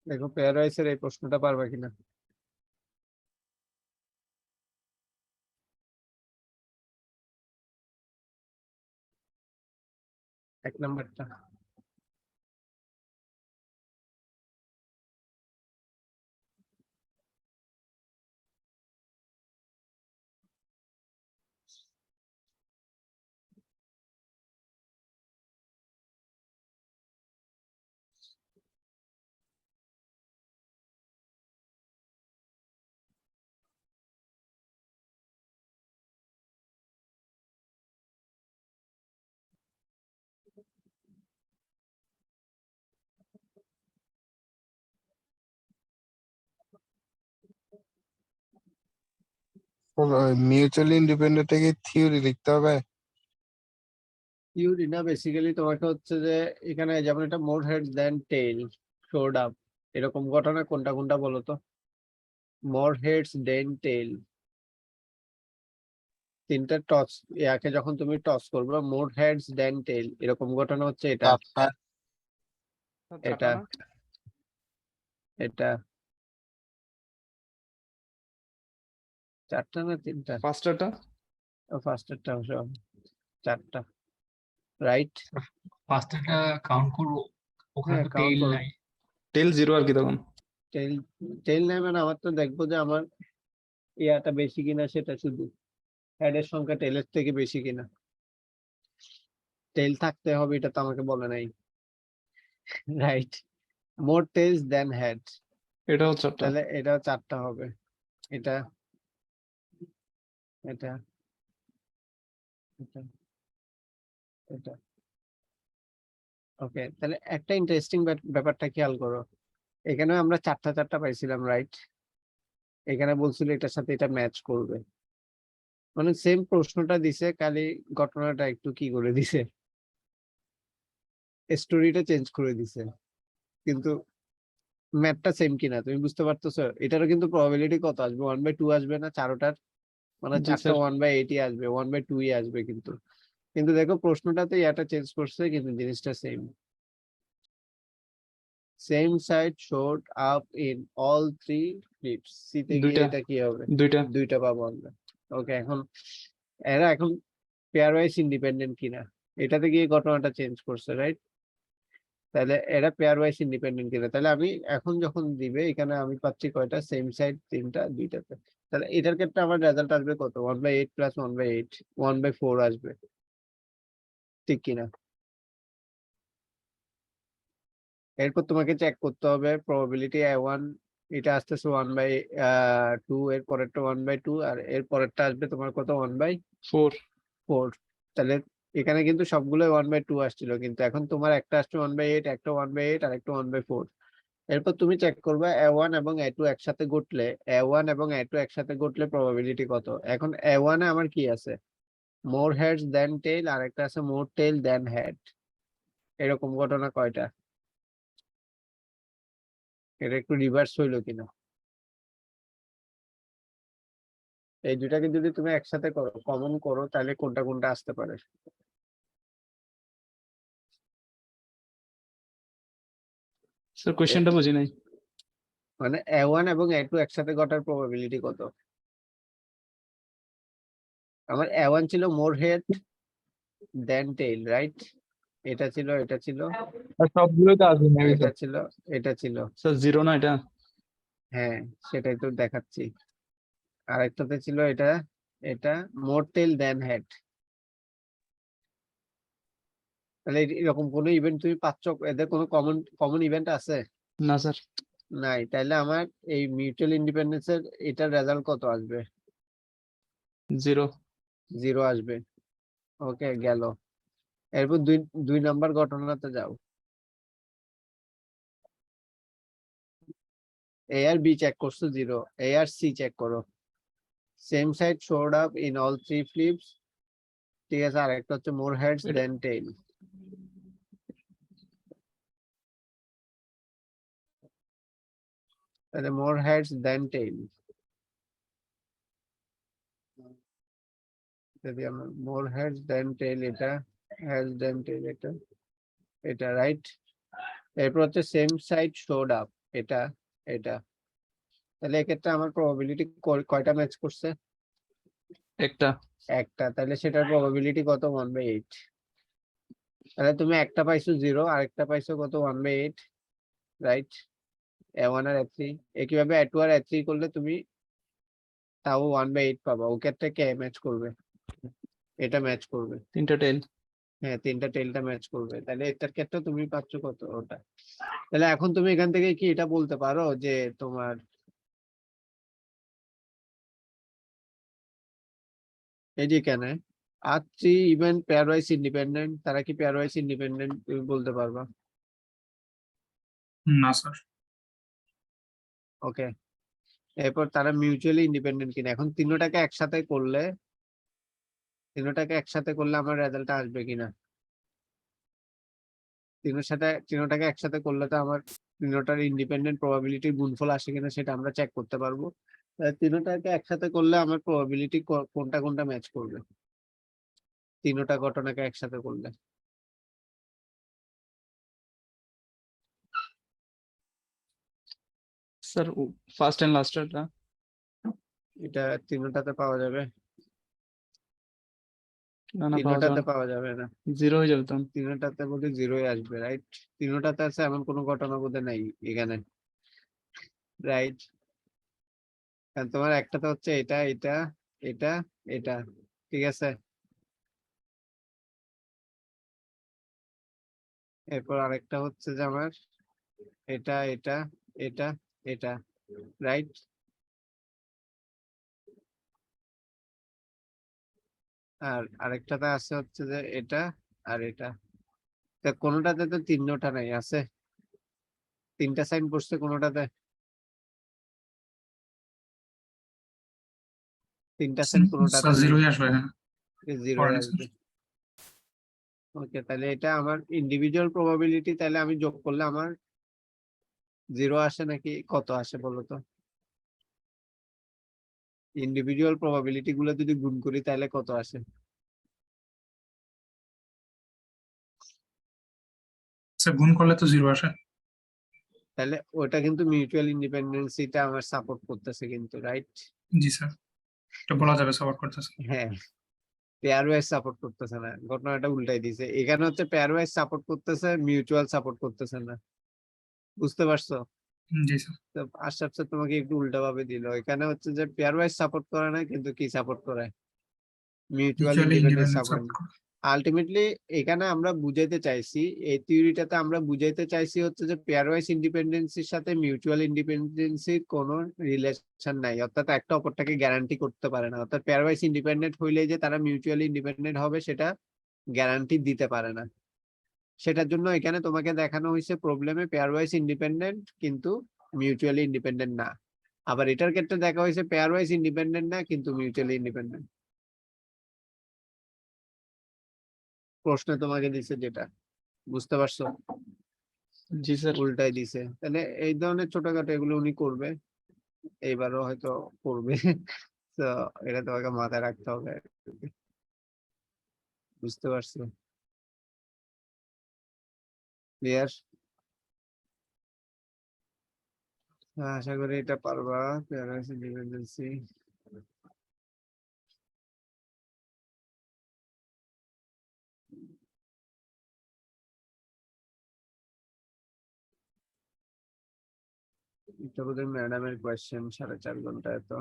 দেখো পেয়ার ওয়াইজ এর এই প্রশ্নটা পারবা কিনা। 1 নাম্বারটা, মিউচুয়ালি ইন্ডিপেন্ডেন্ট কি থিওরি লিখতে হবে? থিওরি না, বেসিক্যালি তোমাকে হচ্ছে যে এখানে যেমন এটা মোর হেড দেন টেইল শোড আপ, এরকম ঘটনা কোনটা কোনটা বলো তো? মোর হেডস দেন টেল, তিনটা টস ইয়াকে যখন তুমি টস করবে মোর হেডস দেন টেল, এরকম ঘটনা হচ্ছে এটা, চারটা এটা, এটা, চারটা না তিনটা, ফার্স্টারটা ফার্স্টেরটা চারটা, রাইট? ফার্স্টটা কাউন্ট করবো, ওখানে হ্যাঁ তো কাউন্ট টেইল করো। নাই। টেল 0 আর কি তখন। টেল, টেল নাই মানে আমার তো দেখবো যে আমার ইয়াটা বেশি কিনা, সেটা শুধু হেডের সংখ্যা টেলের থেকে বেশি কিনা। টেল থাকতে হবে এটা তো আমাকে বলে নাই, রাইট? মোর টেলস দেন হেড, এটা হচ্ছে একটা। তাহলে এটাও চারটা হবে, এটা, এটা, এটা, এটা। ওকে, তাহলে একটা ইন্টারেস্টিং ব্যাপারটা খেয়াল করো, এখানে আমরা চারটা চারটা পাইছিলাম, রাইট? এখানে বলছিল এটার সাথে এটা ম্যাচ করবে, মানে সেম প্রশ্নটা দিছে, খালি ঘটনাটা একটু কি করে দিছে, স্টোরিটা চেঞ্জ করে দিছে, কিন্তু ম্যাথটা সেম কিনা তুমি বুঝতে পারতেছো? এটারও কিন্তু প্রবাবিলিটি কত আসবে, 1/2 আসবে না চারোটার, মানে জি চারটা স্যার। 1/8 আসবে, 1/2 আসবে, কিন্তু কিন্তু দেখো প্রশ্নটাতে ইয়াটা চেঞ্জ করছে কিন্তু জিনিসটা same. Same side showed up in all three Phillips, সিতে গিয়ে দুইটা এটা কি হবে? দুইটা দুইটা পাবো আমরা। ওকে, এখন এরা এখন পেয়ার ওয়াইজ ইন্ডিপেন্ডেন্ট কিনা, এটাতে গিয়ে ঘটনাটা চেঞ্জ করছে, রাইট? তাহলে এরা পেয়ার ওয়াইজ ইন্ডিপেন্ডেন্ট কিনা, তাহলে আমি এখন যখন দিবে এখানে আমি পাচ্ছি কয়টা, সেম সাইড তিনটা, দুইটাতে, তাহলে এটার ক্ষেত্রে আমার রেজাল্ট আসবে কত? 1/8 প্লাস 1/8, 1/4 আসবে, ঠিক কিনা? এরপর তোমাকে চেক করতে হবে প্রবাবিলিটি A1, এটা আসতেছে 1/2, এর পরেরটা 1/2, আর এর পরেরটা আসবে তোমার কত? 1/4। 4। তাহলে এখানে কিন্তু সবগুলো 1/2 আসছিল, কিন্তু এখন তোমার একটা আসছে 1/8, একটা 1/8 আর একটা 1/4। এরপর তুমি চেক করবে A1 এবং A2 একসাথে ঘটলে, A1 এবং A2 একসাথে ঘটলে প্রবাবিলিটি কত। এখন A1 এ আমার কি আছে? মোর হেডস দেন টেল, আর একটা আছে মোর টেল দেন হেড, এরকম ঘটনা কয়টা? এটা একটু রিভার্স হইলো কিনা, এই দুটাকে যদি তুমি একসাথে করো, কমন করো, তাহলে কোনটা কোনটা আসতে পারে? স্যার কোশ্চেনটা বুঝি নাই। মানে A1 এবং A2 একসাথে ঘটার প্রবাবিলিটি কত? আমার A1 ছিল মোর হেড দেন টেল, রাইট? এটা ছিল, এটা ছিল, আর সবগুলোই তো আসবে মেবি এটা স্যার। ছিল, এটা ছিল, স্যার 0 না এটা? হ্যাঁ সেটাই তো দেখাচ্ছি। আরেকটাতে ছিল এটা, এটা মোর টেল দেন হেড। তাহলে এরকম কোনো ইভেন্ট তুমি পাচ্ছ, এদের কোনো কমন কমন ইভেন্ট আছে? না স্যার। নাই, তাহলে আমার এই মিউচুয়াল ইন্ডিপেন্ডেন্স এর এটার রেজাল্ট কত আসবে? 0। 0 আসবে। ওকে, গেল। এরপর দুই দুই নাম্বার ঘটনাতে যাও, এ আর বি চেক করছো 0, এ আর সি চেক করো, same side showed up in all three Phillips, ঠিক আছে? আর একটা হচ্ছে মোর হেডস এটা দেন টেল, তাহলে মোর হেডস দেন টেল, যদি আমরা মোর হেডস দেন টেল, এটা হেডস দেন টেল, এটা, এটা, রাইট? এরপর হচ্ছে সেম সাইড শোড আপ, এটা, এটা, তাহলে এক্ষেত্রে আমার প্রবাবিলিটি কয়টা ম্যাচ করছে? একটা। একটা, তাহলে সেটার প্রবাবিলিটি কত? 1/8। তাহলে তুমি একটা পাইছো 0, আরেকটা পাইছো কত? 1/8, রাইট? A1 আর A3, একইভাবে A2 আর A3 করলে তুমি তাও 1/8 পাবা, ও ক্ষেত্রে কে ম্যাচ করবে? এটা ম্যাচ করবে, তিনটা টেল। হ্যাঁ তিনটা টেলটা ম্যাচ করবে, তাহলে এটার ক্ষেত্রে তুমি পাচ্ছ কত? ওটা। তাহলে এখন তুমি এখান থেকে কি এটা বলতে পারো যে তোমার এই যে কেন আর three event pairwise independent, তারা কি পেয়ার ওয়াইজ ইন্ডিপেন্ডেন্ট, তুমি বলতে পারবা? না স্যার। ওকে, এরপর তারা মিউচুয়ালি ইন্ডিপেন্ডেন্ট কিনা, এখন তিনটাকে একসাথে করলে, তিনটাকে একসাথে করলে আমার রেজাল্ট আসবে কিনা, তিনটাকে একসাথে করলে তো আমার তিনটার ইন্ডিপেন্ডেন্ট প্রবাবিলিটির গুণফল আসে কিনা সেটা আমরা চেক করতে পারবো। তিনোটাকে একসাথে করলে আমার প্রবাবিলিটি কোনটা কোনটা ম্যাচ করবে তিনোটা ঘটনাকে একসাথে করলে? স্যার ফার্স্ট এন্ড লাস্টেরটা। এটা তিনোটাতে পাওয়া যাবে? না না, পাওয়া যাবে তিনোটাতে না, পাওয়া যাবে না। জিরো হয়ে যাবে তো। তিনোটাতে বোধহয় জিরোই আসবে, রাইট? তিনোটাতে আছে এমন কোনো ঘটনা বোধহয় নাই এখানে, রাইট? কারণ তোমার একটাতে হচ্ছে এটা এটা এটা এটা, ঠিক আছে? এরপর আরেকটা হচ্ছে যে আমার এটা এটা এটা এটা, রাইট? আর আরেকটাতে আছে হচ্ছে যে এটা আর এটা। তা কোনোটাতে তো তিনটা নাই, আছে? তিনটা সাইন পড়ছে কোনোটাতে? তিনটা সাইন কোনোটাতে নাই, জিরোই আসবে এখানে। জিরো পড়েন স্যার। আসবে। ওকে, তাহলে এটা আমার ইন্ডিভিজুয়াল প্রবাবিলিটি, তাহলে আমি যোগ করলে আমার জিরো আসে নাকি কত আসে বলো তো? ইন্ডিভিজুয়াল প্রবাবিলিটি গুলো যদি গুণ করি তাহলে কত আসে? স্যার গুণ করলে তো জিরো আসে। তাহলে ওটা কিন্তু মিউচুয়াল ইন্ডিপেন্ডেন্সিটা আমার সাপোর্ট করতেছে কিন্তু, রাইট? জি স্যার, এটা বলা যাবে সাপোর্ট করতেছে। হ্যাঁ, পেয়ার ওয়াইজ সাপোর্ট করতেছে না, ঘটনাটা উল্টাই দিছে। এখানে হচ্ছে পেয়ার ওয়াইজ সাপোর্ট করতেছে, মিউচুয়াল সাপোর্ট করতেছে না। বুঝতে পারছো? জি স্যার। তো আশরাফ স্যার তোমাকে একটু উল্টা ভাবে দিল। এখানে হচ্ছে যে পেয়ার ওয়াইজ সাপোর্ট করে না, কিন্তু কি সাপোর্ট করে? Mutual mutually independence independent support. Support করে। আলটিমেটলি এখানে আমরা বুঝাইতে চাইছি, এই থিওরিটাতে আমরা বুঝাইতে চাইছি হচ্ছে যে পেয়ার ওয়াইজ ইন্ডিপেন্ডেন্সির সাথে মিউচুয়াল ইন্ডিপেন্ডেন্সির কোনো রিলেশন নাই, অর্থাৎ একটা অপরটাকে গ্যারান্টি করতে পারে না। অর্থাৎ পেয়ার ওয়াইজ ইন্ডিপেন্ডেন্ট হইলে যে তারা মিউচুয়ালি ইন্ডিপেন্ডেন্ট হবে সেটা গ্যারান্টি দিতে পারে না। সেটার জন্য এখানে তোমাকে দেখানো হয়েছে প্রবলেমে পেয়ার ওয়াইজ ইন্ডিপেন্ডেন্ট কিন্তু মিউচুয়ালি ইন্ডিপেন্ডেন্ট না। আবার এটার ক্ষেত্রে দেখা হয়েছে পেয়ার ওয়াইজ ইন্ডিপেন্ডেন্ট না কিন্তু মিউচুয়ালি ইন্ডিপেন্ডেন্ট। প্রশ্ন তোমাকে দিছে যেটা, বুঝতে পারছো? জি স্যার। উল্টাই দিছে। তাহলে এই ধরনের ছোটখাটো এগুলো উনি করবে, এইবারও হয়তো করবে। তো এটা তোমাকে মাথায় রাখতে হবে, বুঝতে পারছো? ক্লিয়ার? আশা করি এটা পারবা। প্যারালাইসিস ডিপেন্ডেন্সি, এটা বোধহয় ম্যাডামের কোয়েশ্চেন 4.5 ঘন্টায়। তো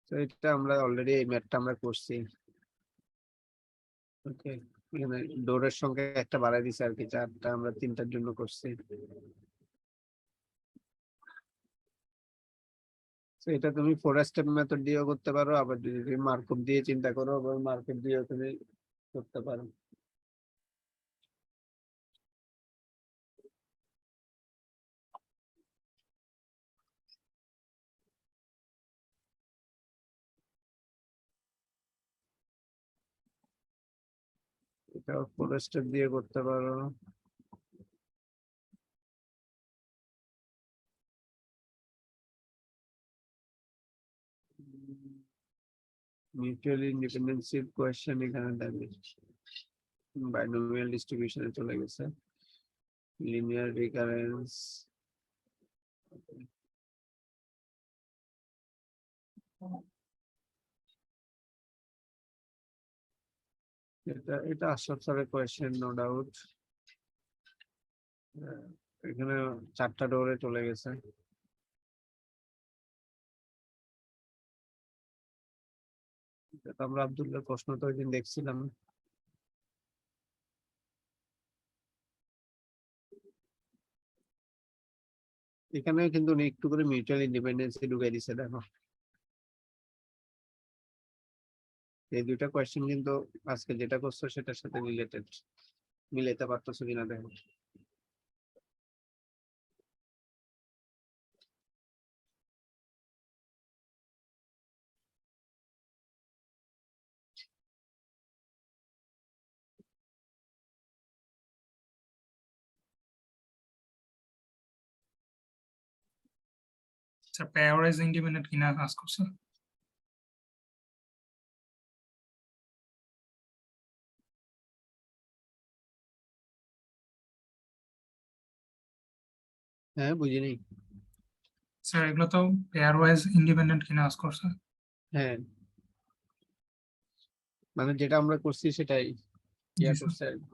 তো এটা আমরা অলরেডি এই ম্যাথটা আমরা করছি। ওকে, এখানে ডোরের সংখ্যা একটা বাড়াই দিছে আর কি, 4টা আমরা 3টার জন্য করছি। তো এটা তুমি 4 স্টেপ মেথড দিয়েও করতে পারো, আবার যদি তুমি মার্কআপ দিয়ে চিন্তা করো, আবার মার্কআপ দিয়েও তুমি করতে পারো। এটা 4 স্টেপ দিয়ে করতে পারো। মিউচুয়ালি ইন্ডিপেন্ডেন্সির কোয়েশ্চেন এখানে দেবে, বাইনোমিয়াল ডিস্ট্রিবিউশনে চলে গেছে, লিনিয়ার রিকারেন্স। এটা আশরাফ স্যারের কোয়েশ্চেন, নো ডাউট। এখানে 4টা ডোরে চলে গেছে। এটা তো আমরা আব্দুল্লাহর প্রশ্ন তো ওই দিন দেখছিলাম। এখানে কিন্তু উনি একটু করে মিউচুয়াল ইন্ডিপেন্ডেন্সি ঢুকাই দিছে, দেখো। এই দুইটা কোয়েশ্চেন কিন্তু আজকে যেটা করছো সেটার সাথে রিলেটেড, মিলাইতে পারতেছো কিনা দেখো। স্যার পেয়ারাইজ ইন্ডিপেন্ডেন্ট কিনা কাজ করছে। হ্যাঁ, বুঝিনি। স্যার এগুলো তো পেয়ার ওয়াইজ ইন্ডিপেন্ডেন্ট কিনা কাজ করছে। হ্যাঁ, মানে যেটা আমরা করছি সেটাই ইয়া জি স্যার। করছে আর কি।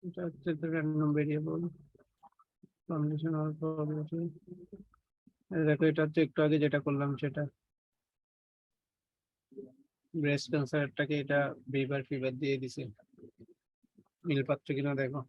এটা হচ্ছে র্যান্ডম ভেরিয়েবল কন্ডিশনাল প্রবাবিলিটি। দেখো এটা হচ্ছে একটু আগে যেটা করলাম সেটা, ব্রেস্ট ক্যান্সারটাকে এটা বেবার ফিভার দিয়ে দিছে, মিল পাচ্ছ কিনা দেখো।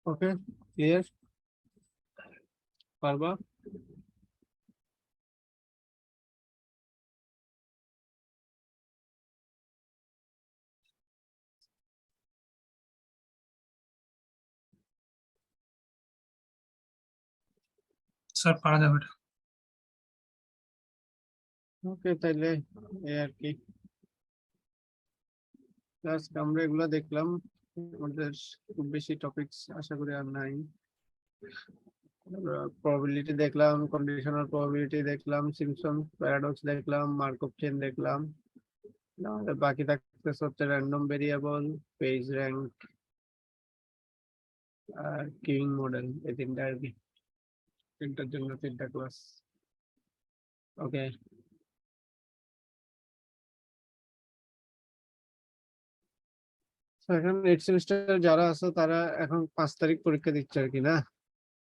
ওকে, ক্লিয়ার? পারবা? স্যার পারা যাবে এটা। ওকে, তাইলে এই আর কি, আজকে আমরা এগুলা দেখলাম। আমাদের খুব বেশি টপিকস আশা করি আর নাই। প্রবাবিলিটি দেখলাম, কন্ডিশনাল প্রবাবিলিটি দেখলাম, সিম্পসন প্যারাডক্স দেখলাম, মার্কভ চেইন দেখলাম। আমাদের বাকি থাকতেছে হচ্ছে র্যান্ডম ভেরিয়েবল, পেজ র্যাঙ্ক আর কিউইং মডেল, এই তিনটা আর কি, তিনটার জন্য তিনটা ক্লাস। ওকে, এখন 8 সেমিস্টার যারা আছে তারা এখন 5 তারিখ পরীক্ষা দিচ্ছে আর কি, না?